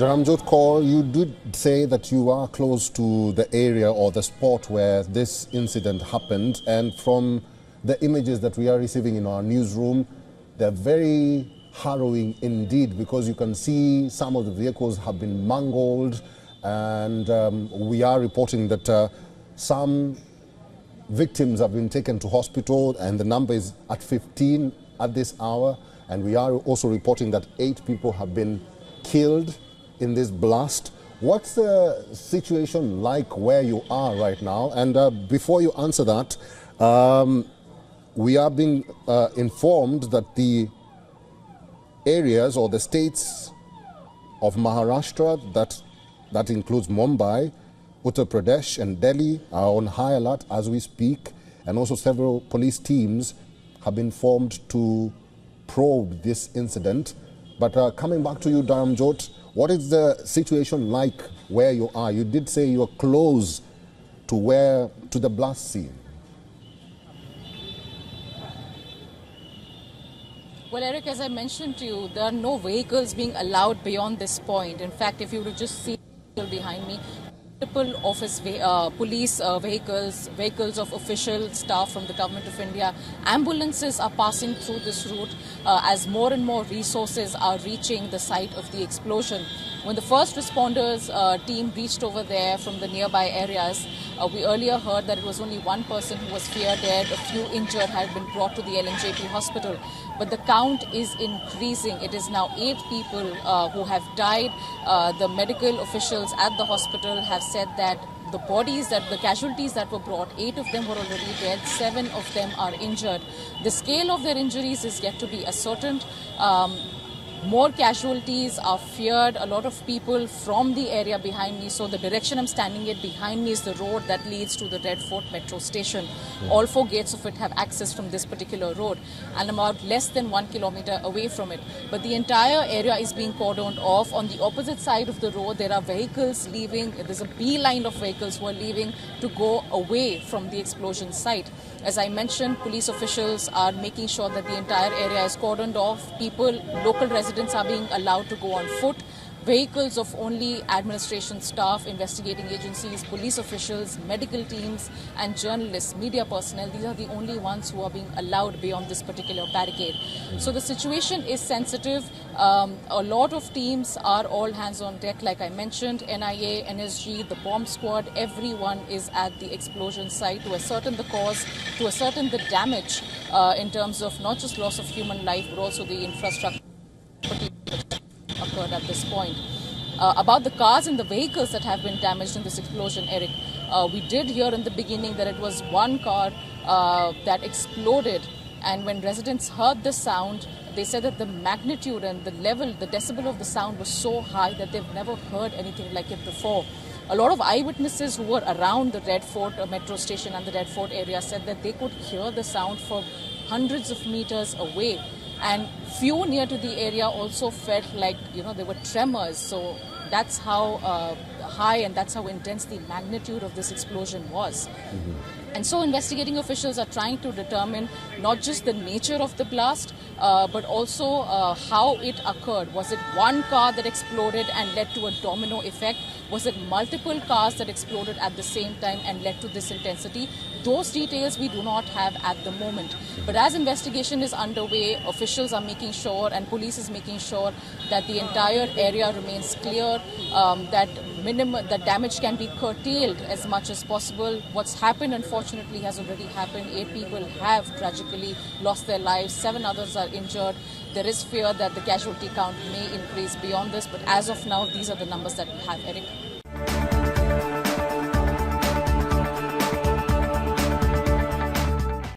Dharamjot Kaur, you did say that you are close to the area or the spot where this incident happened, and from the images that we are receiving in our newsroom, they're very harrowing indeed, because you can see some of the vehicles have been mangled, and we are reporting that some victims have been taken to hospital, and the number is at 15 at this hour, and we are also reporting that 8 people have been killed in this blast. What's the situation like where you are right now? And before you answer that, we are being informed that the areas or the states of Maharashtra, that includes Mumbai, Uttar Pradesh and Delhi, are on high alert as we speak, and also several police teams have been formed to probe this incident. But coming back to you, Dharamjot, what is the situation like where you are? You did say you are close to the blast scene. Well, Eric, as I mentioned to you, there are no vehicles being allowed beyond this point. In fact, if you would just see behind me, multiple police vehicles of official staff from the Government of India, ambulances are passing through this route as more and more resources are reaching the site of the explosion. When the first responders team reached over there from the nearby areas, we earlier heard that it was only one person who was feared dead. A few injured had been brought to the LNJP hospital. But the count is increasing. It is now 8 people who have died. The medical officials at the hospital have said that the casualties that were brought, 8 of them were already dead, 7 of them are injured. The scale of their injuries is yet to be ascertained. More casualties are feared. A lot of people from the area behind me, so the direction I'm standing at behind me is the road that leads to the Red Fort metro station. All 4 gates of it have access from this particular road, and I'm about less than 1 kilometer away from it. But the entire area is being cordoned off. On the opposite side of the road, there are vehicles leaving. There's a beeline of vehicles who are leaving to go away from the explosion site. As I mentioned, police officials are making sure that the entire area is cordoned off. Local residents are being allowed to go on foot. Vehicles of only administration staff, investigating agencies, police officials, medical teams and journalists, media personnel, these are the only ones who are being allowed beyond this particular barricade. So the situation is sensitive. A lot of teams are all hands on deck, like I mentioned. NIA, NSG, the bomb squad, everyone is at the explosion site to ascertain the cause, to ascertain the damage in terms of not just loss of human life, but also the infrastructure occurred at this point. About the cars and the vehicles that have been damaged in this explosion, Eric, we did hear in the beginning that it was one car that exploded, and when residents heard the sound, they said that the magnitude and the level, the decibel of the sound was so high that they've never heard anything like it before. A lot of eyewitnesses who were around the Red Fort metro station and the Red Fort area said that they could hear the sound for hundreds of meters away. And few near to the area also felt like, there were tremors. So that's how high and that's how intense the magnitude of this explosion was. And so investigating officials are trying to determine not just the nature of the blast, but also how it occurred. Was it one car that exploded and led to a domino effect? Was it multiple cars that exploded at the same time and led to this intensity? Those details we do not have at the moment. But as investigation is underway, officials are making sure and police is making sure that the entire area remains clear, that damage can be curtailed as much as possible. What's happened, unfortunately, has already happened. 8 people have tragically lost their lives. 7 others are injured. There is fear that the casualty count may increase beyond this, but as of now, these are the numbers that we have, Eric.